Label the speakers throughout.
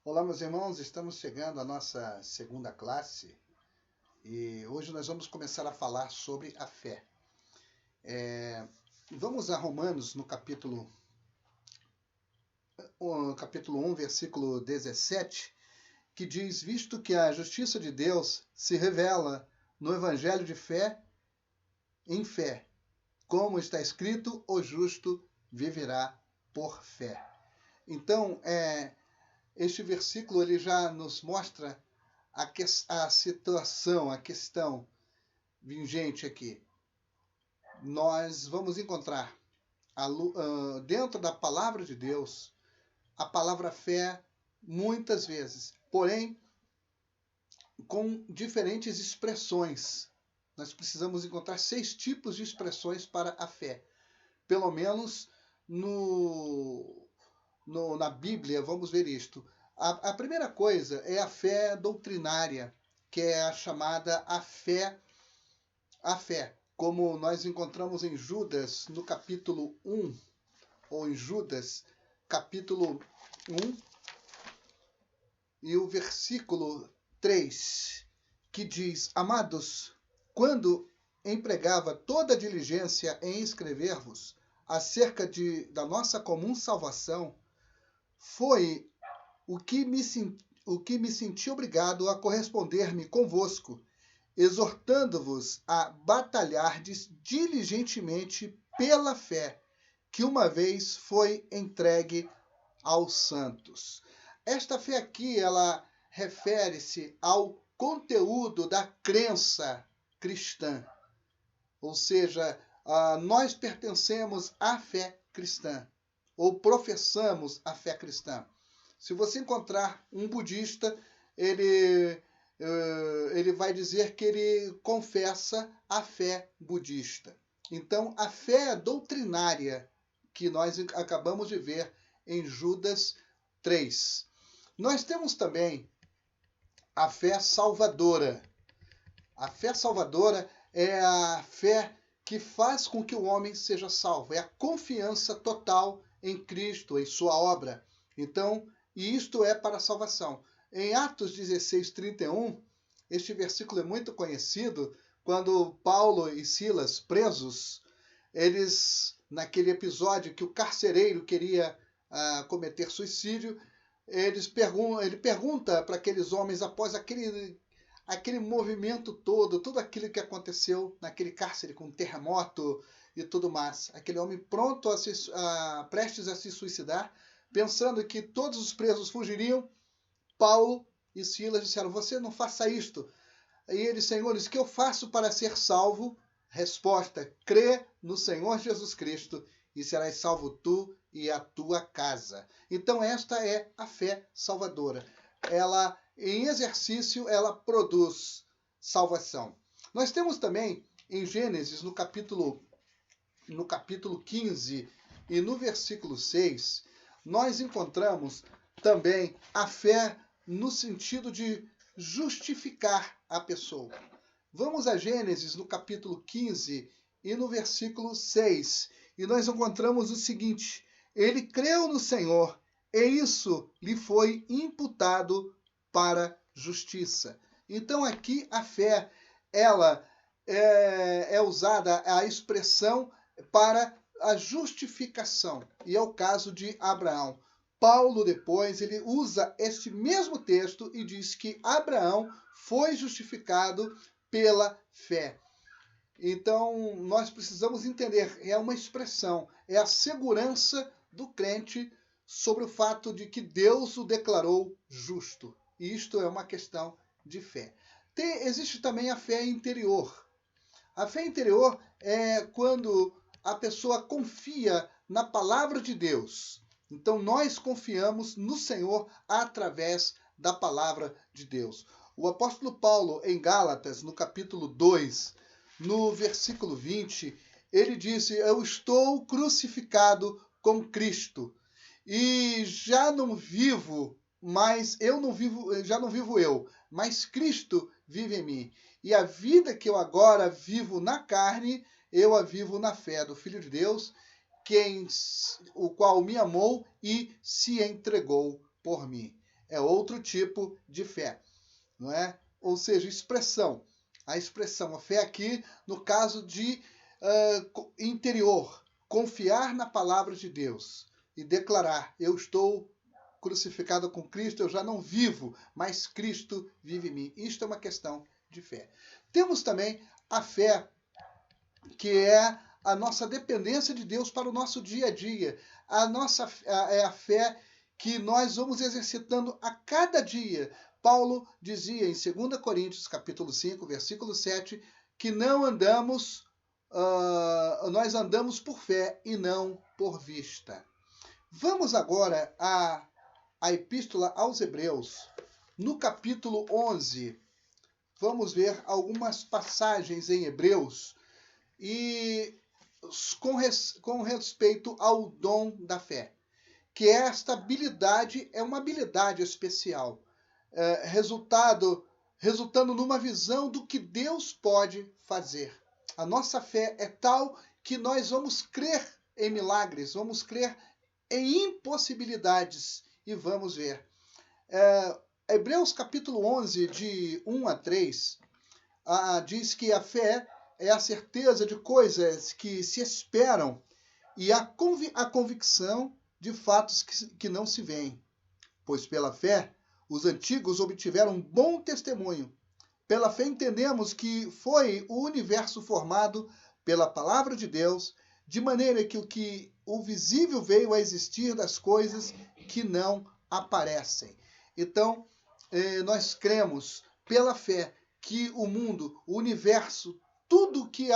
Speaker 1: Olá, meus irmãos, estamos chegando à nossa segunda classe e hoje nós vamos começar a falar sobre a fé. Vamos a Romanos no capítulo 1, versículo 17, que diz: Visto que a justiça de Deus se revela no evangelho de fé em fé, como está escrito, o justo viverá por fé. Então, este versículo ele já nos mostra a situação, a questão vigente aqui. Nós vamos encontrar dentro da palavra de Deus a palavra fé muitas vezes, porém com diferentes expressões. Nós precisamos encontrar 6 tipos de expressões para a fé. Pelo menos na Bíblia, vamos ver isto. A primeira coisa é a fé doutrinária, que é a chamada a fé, como nós encontramos em Judas, no capítulo 1, ou em Judas, capítulo 1, e o versículo 3, que diz: Amados, quando empregava toda a diligência em escrever-vos acerca da nossa comum salvação, foi o que me senti obrigado a corresponder-me convosco, exortando-vos a batalhardes diligentemente pela fé, que uma vez foi entregue aos santos. Esta fé aqui, ela refere-se ao conteúdo da crença cristã. Ou seja, nós pertencemos à fé cristã, ou professamos a fé cristã. Se você encontrar um budista, ele vai dizer que ele confessa a fé budista. Então, a fé doutrinária que nós acabamos de ver em Judas 3. Nós temos também a fé salvadora. A fé salvadora é a fé que faz com que o homem seja salvo. É a confiança total em Cristo, em sua obra. Então, e isto é para a salvação. Em Atos 16, 31, este versículo é muito conhecido, quando Paulo e Silas, presos, naquele episódio que o carcereiro queria cometer suicídio, ele pergunta para aqueles homens, após aquele movimento todo, tudo aquilo que aconteceu naquele cárcere, com terremoto e tudo mais, aquele homem pronto prestes a se suicidar, pensando que todos os presos fugiriam, Paulo e Silas disseram: você não faça isto. E eles: senhores, o que eu faço para ser salvo? Resposta: crê no Senhor Jesus Cristo e serás salvo tu e a tua casa. Então esta é a fé salvadora. Ela, em exercício, ela produz salvação. Nós temos também em Gênesis, no capítulo 15 e no versículo 6, nós encontramos também a fé no sentido de justificar a pessoa. Vamos a Gênesis, no capítulo 15 e no versículo 6, e nós encontramos o seguinte: ele creu no Senhor, e isso lhe foi imputado para justiça. Então aqui a fé, ela é usada a expressão para a justificação, e é o caso de Abraão. Paulo depois ele usa este mesmo texto e diz que Abraão foi justificado pela fé. Então nós precisamos entender, é uma expressão, é a segurança do crente sobre o fato de que Deus o declarou justo. E isto é uma questão de fé. Existe também a fé interior. A fé interior é quando a pessoa confia na palavra de Deus. Então nós confiamos no Senhor através da palavra de Deus. O apóstolo Paulo, em Gálatas, no capítulo 2, no versículo 20, ele disse: eu estou crucificado com Cristo e já não vivo eu, mas Cristo vive em mim. E a vida que eu agora vivo na carne, eu a vivo na fé do Filho de Deus, o qual me amou e se entregou por mim. é outro tipo de fé, não é? Ou seja, expressão. A expressão, a fé aqui, no caso de interior, confiar na palavra de Deus e declarar: eu estou crucificado com Cristo, eu já não vivo, mas Cristo vive em mim. Isto é uma questão de fé. Temos também a fé, que é a nossa dependência de Deus para o nosso dia a dia. É a fé que nós vamos exercitando a cada dia. Paulo dizia em 2 Coríntios, capítulo 5, versículo 7, que nós andamos por fé e não por vista. Vamos agora à Epístola aos Hebreus, no capítulo 11. Vamos ver algumas passagens em Hebreus e com respeito ao dom da fé, que esta habilidade é uma habilidade especial, resultando numa visão do que Deus pode fazer. A nossa fé é tal que nós vamos crer em milagres, vamos crer em impossibilidades, e vamos ver. Hebreus capítulo 11, de 1 a 3, diz que a fé é a certeza de coisas que se esperam e a convicção de fatos que não se veem. Pois pela fé, os antigos obtiveram um bom testemunho. Pela fé entendemos que foi o universo formado pela palavra de Deus, de maneira que o visível veio a existir das coisas que não aparecem. Então, nós cremos pela fé que o mundo, o universo, tudo que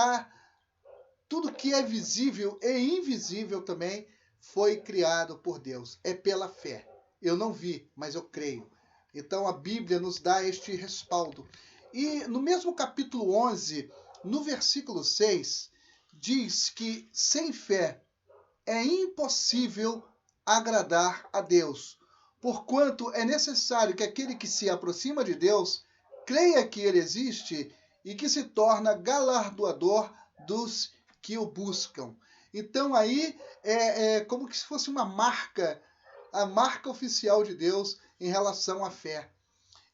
Speaker 1: é visível e invisível também foi criado por Deus. É pela fé. Eu não vi, mas eu creio. Então a Bíblia nos dá este respaldo. E no mesmo capítulo 11, no versículo 6, diz que sem fé é impossível agradar a Deus, porquanto é necessário que aquele que se aproxima de Deus creia que ele existe e que se torna galardoador dos que o buscam. Então aí é como se fosse uma marca, a marca oficial de Deus em relação à fé.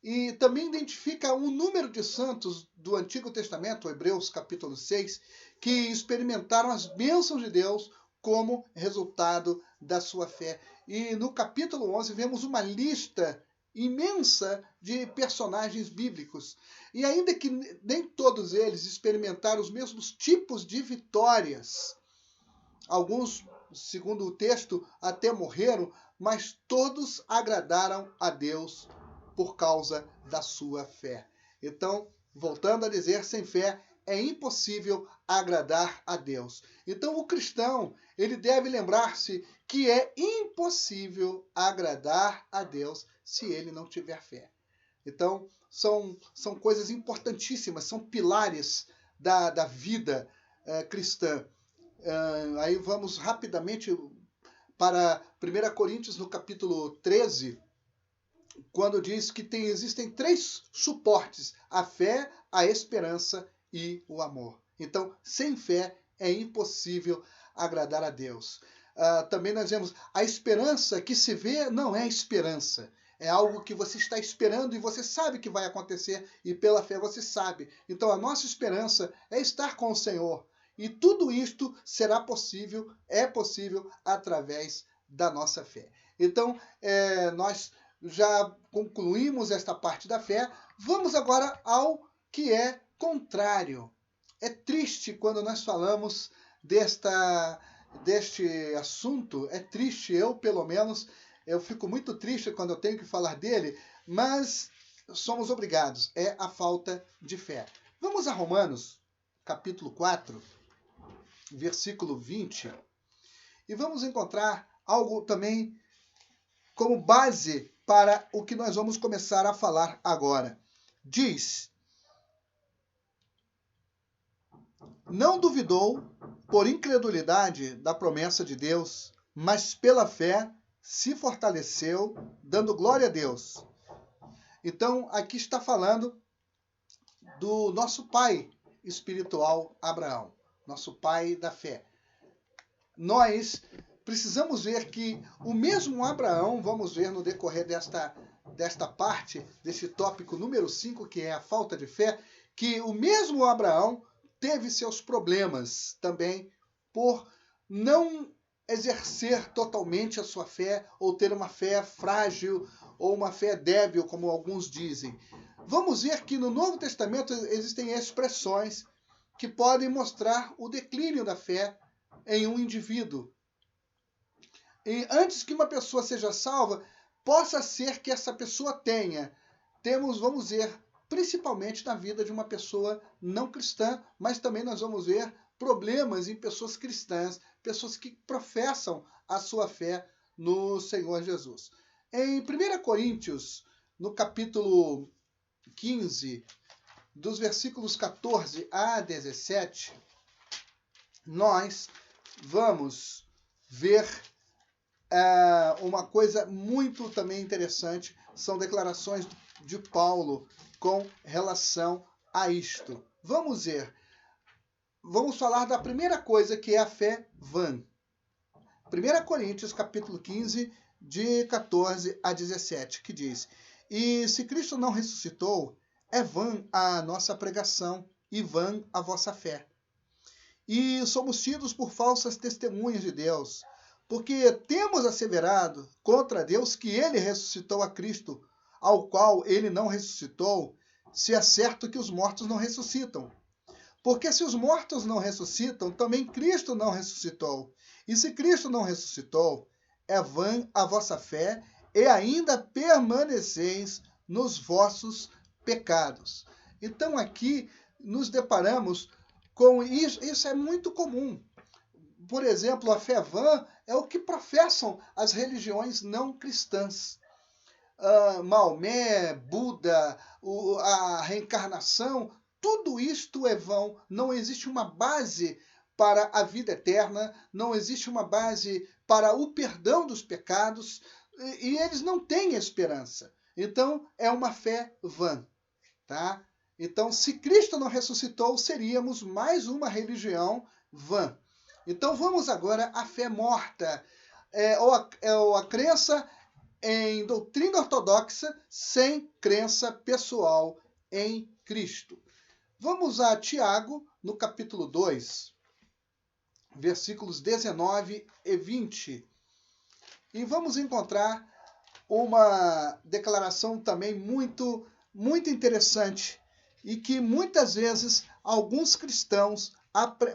Speaker 1: E também identifica um número de santos do Antigo Testamento, Hebreus capítulo 6, que experimentaram as bênçãos de Deus como resultado da sua fé. E no capítulo 11 vemos uma lista imensa de personagens bíblicos. E ainda que nem todos eles experimentaram os mesmos tipos de vitórias, alguns, segundo o texto, até morreram, mas todos agradaram a Deus por causa da sua fé. Então, voltando a dizer, sem fé é impossível agradar a Deus. Então, o cristão, ele deve lembrar-se que é impossível agradar a Deus se ele não tiver fé. Então, são coisas importantíssimas, são pilares da vida cristã. Aí vamos rapidamente para 1 Coríntios, no capítulo 13, quando diz que existem 3 suportes: a fé, a esperança e o amor. Então, sem fé é impossível agradar a Deus. Também nós vemos a esperança que se vê não é esperança. É algo que você está esperando e você sabe que vai acontecer, e pela fé você sabe. Então a nossa esperança é estar com o Senhor. E tudo isto será possível, é possível através da nossa fé. Então, nós já concluímos esta parte da fé. Vamos agora ao que é contrário. É triste quando nós falamos deste assunto. É triste, eu pelo menos, eu fico muito triste quando eu tenho que falar dele, mas somos obrigados. É a falta de fé. Vamos a Romanos, capítulo 4, versículo 20, e vamos encontrar algo também como base para o que nós vamos começar a falar agora. Diz: não duvidou por incredulidade da promessa de Deus, mas pela fé se fortaleceu, dando glória a Deus. Então, aqui está falando do nosso pai espiritual, Abraão, nosso pai da fé. Nós precisamos ver que o mesmo Abraão, vamos ver no decorrer desta parte, desse tópico número 5, que é a falta de fé, que o mesmo Abraão teve seus problemas também por não exercer totalmente a sua fé, ou ter uma fé frágil, ou uma fé débil, como alguns dizem. Vamos ver que no Novo Testamento existem expressões que podem mostrar o declínio da fé em um indivíduo. E antes que uma pessoa seja salva, possa ser que essa pessoa vamos ver, principalmente na vida de uma pessoa não cristã, mas também nós vamos ver problemas em pessoas cristãs, pessoas que professam a sua fé no Senhor Jesus. Em 1 Coríntios, no capítulo 15, dos versículos 14 a 17, nós vamos ver uma coisa muito também interessante, são declarações de Paulo com relação a isto. Vamos ver. Vamos falar da primeira coisa, que é a fé vã. 1 Coríntios, capítulo 15, de 14 a 17, que diz: E se Cristo não ressuscitou, é vã a nossa pregação e vã a vossa fé. E somos tidos por falsas testemunhas de Deus, porque temos asseverado contra Deus que ele ressuscitou a Cristo, ao qual ele não ressuscitou, se é certo que os mortos não ressuscitam. Porque se os mortos não ressuscitam, também Cristo não ressuscitou. E se Cristo não ressuscitou, é vã a vossa fé, e ainda permaneceis nos vossos pecados. Então aqui nos deparamos com isso. Isso é muito comum. Por exemplo, a fé vã é o que professam as religiões não cristãs. Maomé, Buda, a reencarnação, tudo isto é vão. Não existe uma base para a vida eterna, não existe uma base para o perdão dos pecados, e eles não têm esperança. Então, é uma fé vã. Tá? Então, se Cristo não ressuscitou, seríamos mais uma religião vã. Então, vamos agora à fé morta, ou a crença em doutrina ortodoxa sem crença pessoal em Cristo. Vamos a Tiago, no capítulo 2, versículos 19 e 20. E vamos encontrar uma declaração também muito, muito interessante, e que muitas vezes alguns cristãos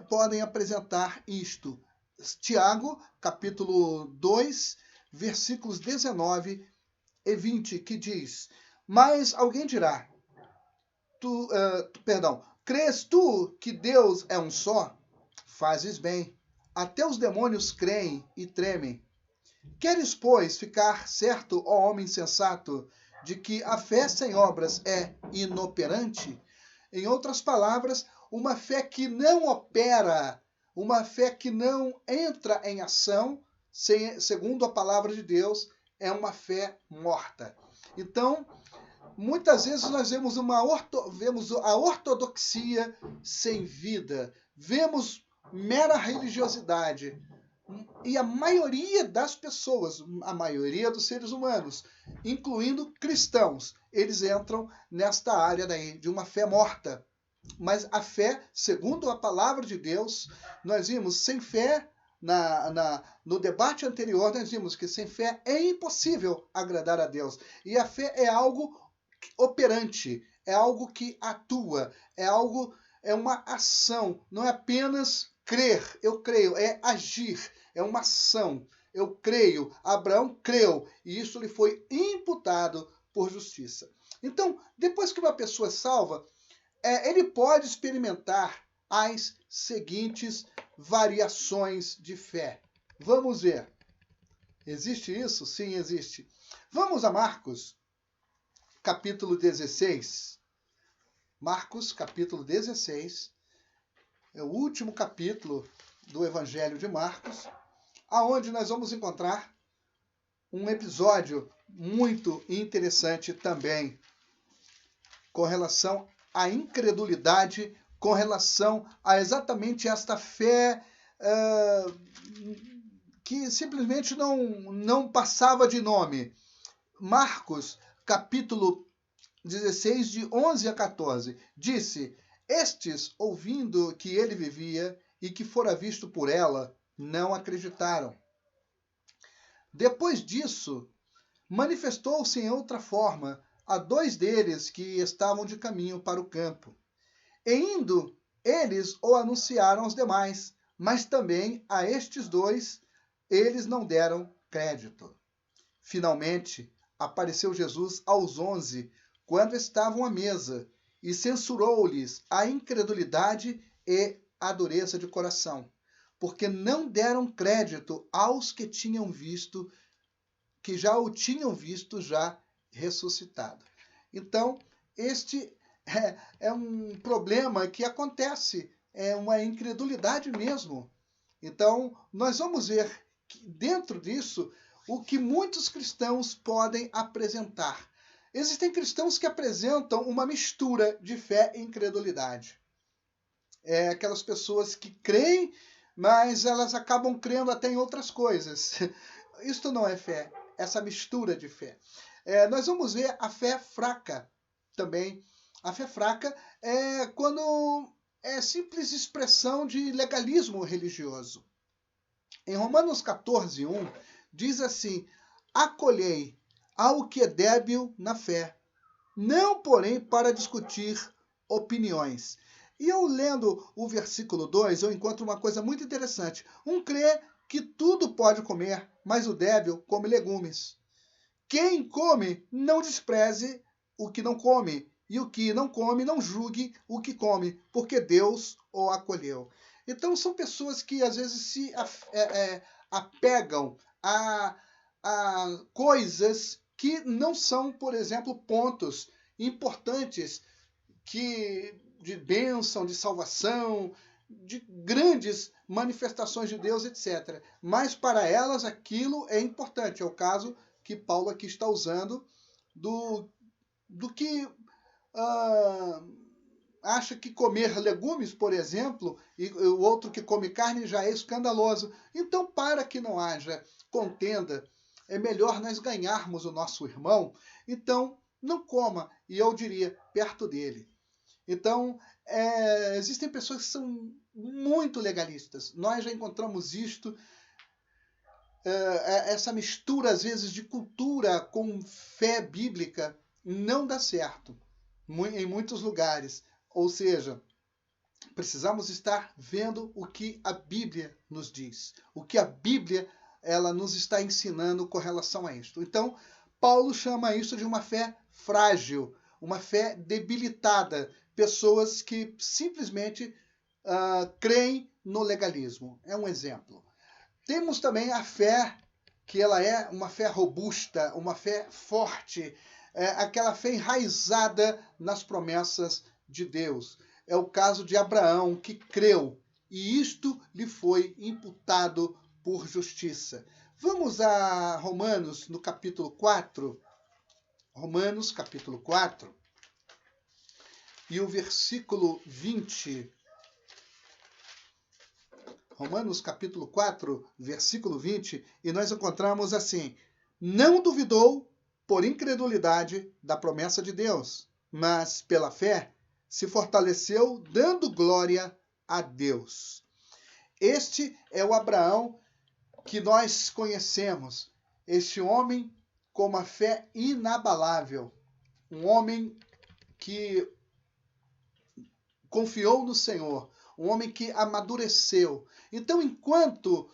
Speaker 1: podem apresentar isto. Tiago, capítulo 2, versículos 19 e 20, que diz: Mas alguém dirá, crês tu que Deus é um só? Fazes bem. Até os demônios creem e tremem. Queres, pois, ficar certo, ó homem sensato, de que a fé sem obras é inoperante? Em outras palavras, uma fé que não opera, uma fé que não entra em ação, segundo a palavra de Deus, é uma fé morta. Então, muitas vezes nós vemos a ortodoxia sem vida, vemos mera religiosidade. E a maioria das pessoas, a maioria dos seres humanos, incluindo cristãos, eles entram nesta área daí, de uma fé morta. Mas a fé, segundo a palavra de Deus, nós vimos, sem fé, no debate anterior, nós vimos que sem fé é impossível agradar a Deus. E a fé é algo operante, é algo que atua, é uma ação, não é apenas crer, eu creio, é agir, é uma ação. Eu creio, Abraão creu, e isso lhe foi imputado por justiça. Então, depois que uma pessoa é salva, ele pode experimentar as seguintes variações de fé. Vamos ver. Existe isso? Sim, existe. Vamos a Marcos, capítulo 16. Marcos, capítulo 16. É o último capítulo do Evangelho de Marcos, aonde nós vamos encontrar um episódio muito interessante também, com relação à incredulidade, com relação a exatamente esta fé que simplesmente não passava de nome. Marcos, capítulo 16, de 11 a 14. Disse: Estes, ouvindo que ele vivia e que fora visto por ela, não acreditaram. Depois disso, manifestou-se em outra forma a 2 deles que estavam de caminho para o campo. E indo, eles o anunciaram aos demais, mas também a estes 2 eles não deram crédito. Finalmente, apareceu Jesus aos 11, quando estavam à mesa, e censurou-lhes a incredulidade e a dureza de coração, porque não deram crédito aos que tinham visto, que já o tinham visto já ressuscitado. Então, este é um problema que acontece, é uma incredulidade mesmo. Então, nós vamos ver que dentro disso o que muitos cristãos podem apresentar. Existem cristãos que apresentam uma mistura de fé e incredulidade. É aquelas pessoas que creem, mas elas acabam crendo até em outras coisas. Isto não é fé, essa mistura de fé. Nós vamos ver a fé fraca também. A fé fraca é quando é simples expressão de legalismo religioso. Em Romanos 14, 1, diz assim: acolhei ao que é débil na fé, não, porém, para discutir opiniões. E eu lendo o versículo 2, eu encontro uma coisa muito interessante. Um crê que tudo pode comer, mas o débil come legumes. Quem come, não despreze o que não come, e o que não come, não julgue o que come, porque Deus o acolheu. Então, são pessoas que às vezes se apegam a coisas que não são, por exemplo, pontos importantes de bênção, de salvação, de grandes manifestações de Deus, etc. Mas para elas aquilo é importante. É o caso que Paulo aqui está usando do que acha que comer legumes, por exemplo, e o outro que come carne já é escandaloso. Então, para que não haja contenda, é melhor nós ganharmos o nosso irmão. Então, não coma, e eu diria, perto dele. Então, existem pessoas que são muito legalistas. Nós já encontramos isto, essa mistura, às vezes, de cultura com fé bíblica não dá certo em muitos lugares. Ou seja, precisamos estar vendo o que a Bíblia nos diz, o que a Bíblia ela nos está ensinando com relação a isto. Então, Paulo chama isso de uma fé frágil, uma fé debilitada, pessoas que simplesmente creem no legalismo. É um exemplo. Temos também a fé, que ela é uma fé robusta, uma fé forte, aquela fé enraizada nas promessas de Deus. É o caso de Abraão, que creu, e isto lhe foi imputado por justiça. Vamos a Romanos, no capítulo 4. Romanos, capítulo 4, e o versículo 20. Romanos, capítulo 4, versículo 20, e nós encontramos assim: não duvidou por incredulidade da promessa de Deus, mas pela fé se fortaleceu, dando glória a Deus. Este é o Abraão que nós conhecemos, este homem com uma fé inabalável, um homem que confiou no Senhor, um homem que amadureceu. Então, enquanto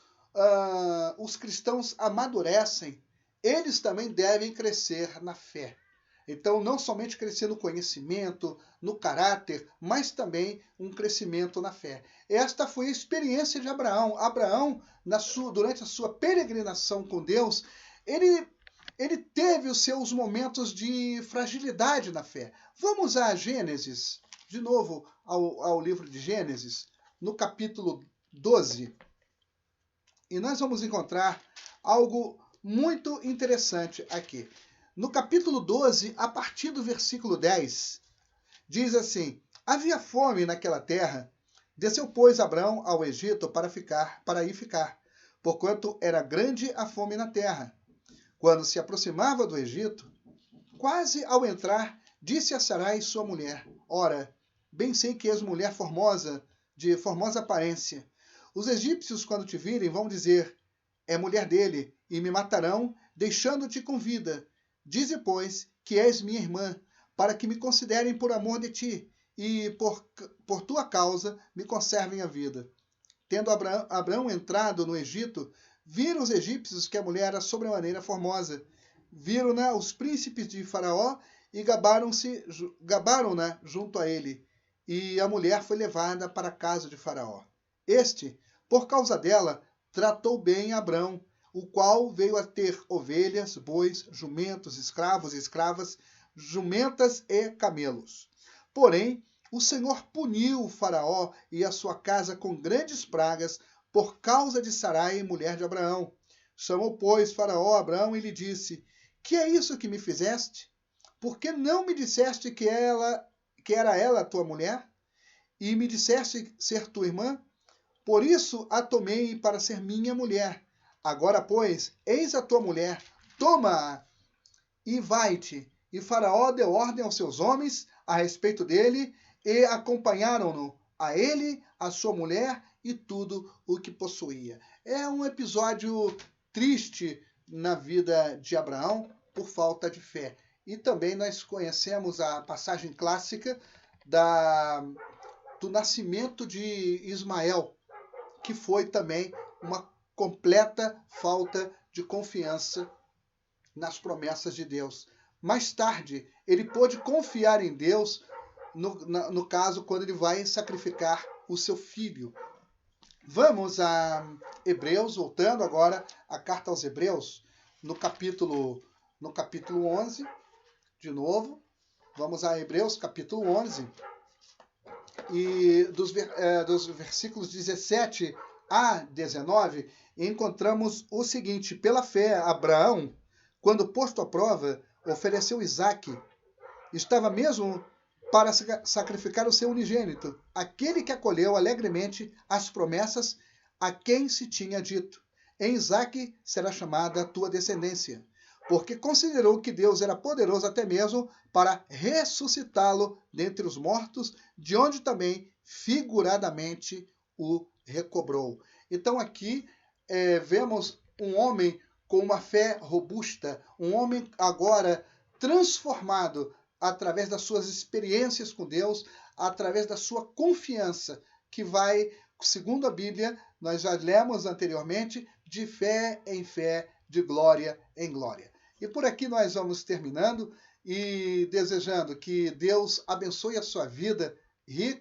Speaker 1: os cristãos amadurecem, eles também devem crescer na fé. Então, não somente crescer no conhecimento, no caráter, mas também um crescimento na fé. Esta foi a experiência de Abraão. Abraão, durante a sua peregrinação com Deus, ele teve os seus momentos de fragilidade na fé. Vamos a Gênesis, de novo ao livro de Gênesis, no capítulo 12. E nós vamos encontrar algo muito interessante aqui. No capítulo 12, a partir do versículo 10, diz assim: havia fome naquela terra, desceu, pois, Abraão ao Egito para aí ficar, porquanto era grande a fome na terra. Quando se aproximava do Egito, quase ao entrar, disse a Sarai, sua mulher: Ora, bem sei que és mulher formosa, de formosa aparência. Os egípcios, quando te virem, vão dizer: é mulher dele, e me matarão, deixando-te com vida. Dize, pois, que és minha irmã, para que me considerem por amor de ti, e por tua causa me conservem a vida. Tendo Abraão entrado no Egito, viram os egípcios que a mulher era sobremaneira formosa. Viram-na os príncipes de Faraó e gabaram-na junto a ele. E a mulher foi levada para a casa de Faraó. Este, por causa dela, tratou bem Abrão, o qual veio a ter ovelhas, bois, jumentos, escravos e escravas, jumentas e camelos. Porém, o Senhor puniu o Faraó e a sua casa com grandes pragas por causa de Sarai, mulher de Abraão. Chamou, pois, Faraó a Abrão e lhe disse: Que é isso que me fizeste? Por que não me disseste que era ela tua mulher? E me disseste ser tua irmã? Por isso a tomei para ser minha mulher. Agora, pois, eis a tua mulher, toma-a e vai-te. E Faraó deu ordem aos seus homens a respeito dele, e acompanharam-no, a ele, a sua mulher e tudo o que possuía. É um episódio triste na vida de Abraão por falta de fé. E também nós conhecemos a passagem clássica do nascimento de Ismael, que foi também uma completa falta de confiança nas promessas de Deus. Mais tarde, ele pôde confiar em Deus, no caso, quando ele vai sacrificar o seu filho. Vamos a Hebreus, voltando agora à carta aos Hebreus, no capítulo 11, de novo. Vamos a Hebreus, capítulo 11, e dos versículos 17 a 19, encontramos o seguinte: pela fé, Abraão, quando posto à prova, ofereceu Isaque. Estava mesmo para sacrificar o seu unigênito, aquele que acolheu alegremente as promessas a quem se tinha dito: em Isaque será chamada a tua descendência, porque considerou que Deus era poderoso até mesmo para ressuscitá-lo dentre os mortos, de onde também figuradamente o recobrou. Então aqui vemos um homem com uma fé robusta, um homem agora transformado através das suas experiências com Deus, através da sua confiança, que vai, segundo a Bíblia, nós já lemos anteriormente, de fé em fé, de glória em glória. E por aqui nós vamos terminando e desejando que Deus abençoe a sua vida rica